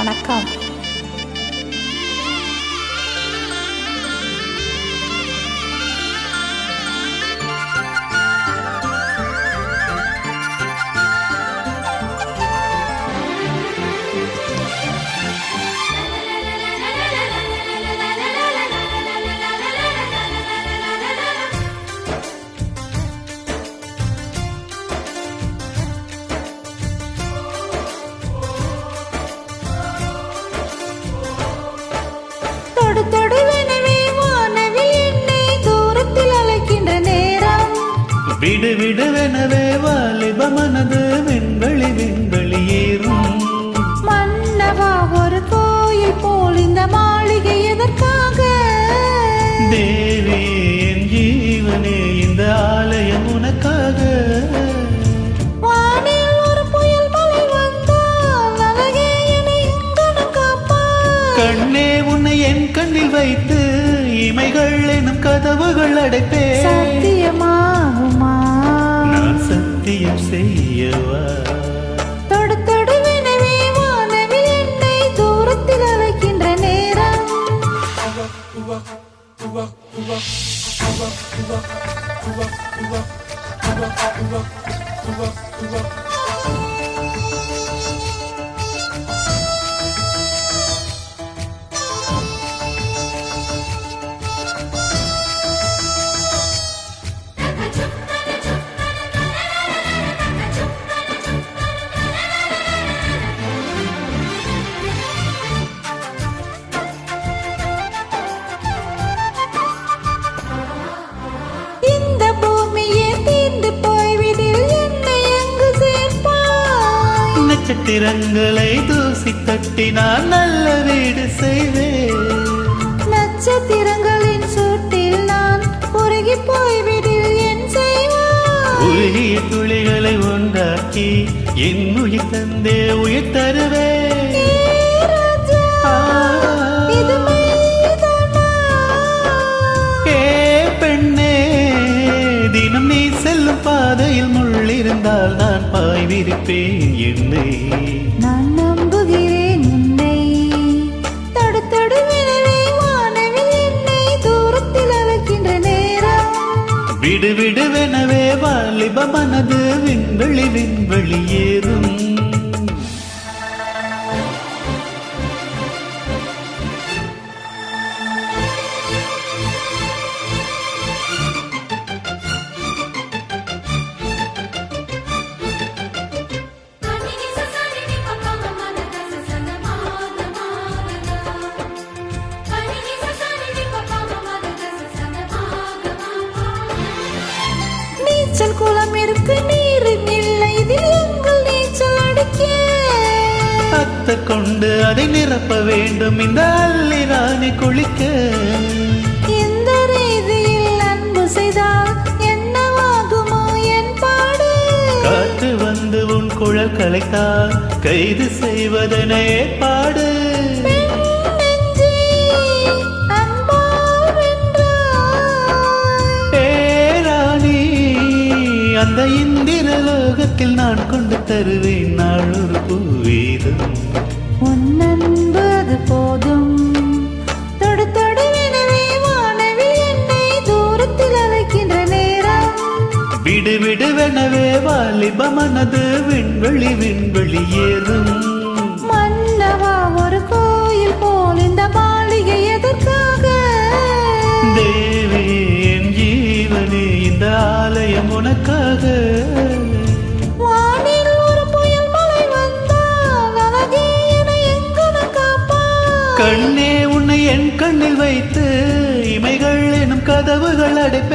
வணக்கம். விடு விடுவெனவே வாலிப மனது விண்வெளி விண்வெளி ஏறும். மன்னவா ஒரு கோயில் போல் இந்த மாளிகை எதற்காக? தேவி என் ஜீவனே இந்த ஆலயம் உனக்காக. வானில் ஒரு புயல் மழை வந்தால் அழகே என்னை இங்கனம் காப்பாய். கண்ணே உன்னை என் கண்ணில் வைத்து இமைகள் எனும் கதவுகள் அடைப்பே. சத்தியமாகுமா? நான் சத்தியம் செய்யவா? தொடு தொடுவெனவே வானவில் என்னை தூரத்தில் அழைக்கின்ற நேரம். நட்சத்திரங்களை தூசி தட்டினால் நல்ல வீடு செய்வேன். நட்சத்திரங்களின் சூட்டில் நான் உருகி போய்விடில் என் செய்வாய். உருகிய துளிகளை உண்டாக்கி என் உயிர் தந்தே உயிர் தருவே. பெண்ணே தினம் நீ செல்லும் பாதையில் முள்ளிருந்தால் நான் பாய் விரிப்பேன். என்னை நான் நம்புகிறேன். என்னை தொடு தொடுவெனவே வானவில் என்னை தூரத்தில் அழைக்கின்ற நேரம். விடு விடுவெனவே வாலிப மனது விண்வெளி விண்வெளி ஏறும். நீச்சல் குளம் இருக்கு, நீரும் இல்லை, இதில் எங்கள் நீச்சல் அடிக்க. அத்தை கொண்டு அதை நிரப்ப வேண்டும் இந்த அள்ளி ராணி குளிக்க. இந்த ரீதியில் அன்பு செய்தால் என்னவாகுமோ என் பாடு? காற்று வந்து உன் குழல் கலைத்தால் கைது செய்வதனை ஏற்பாடு. அந்த இந்திர லோகத்தில் நான் கொண்டு தருவேன் நாள் ஒரு பூவீதம். உன் அன்பு அது போதும். தொடு தொடுவெனவே வானவில் என்னை தூரத்தில் அழைக்கின்ற நேரம். விடு விடுவெனவே வாலிப மனது விண்வெளி விண்வெளி ஏறும். மன்னவா ஒரு கோயில் போல் இந்த மாளிகை எதற்காக? தேவி என் ஜீவனே இந்த ஆலயம் உனக்காக. வானில் ஒரு புயல் மழை வந்தால் அழகே என்னை எங்கனம் காப்பாய். கண்ணே உன்னை என் கண்ணில் வைத்து இமைகள் எனும் கதவுகள் அடைப்பே.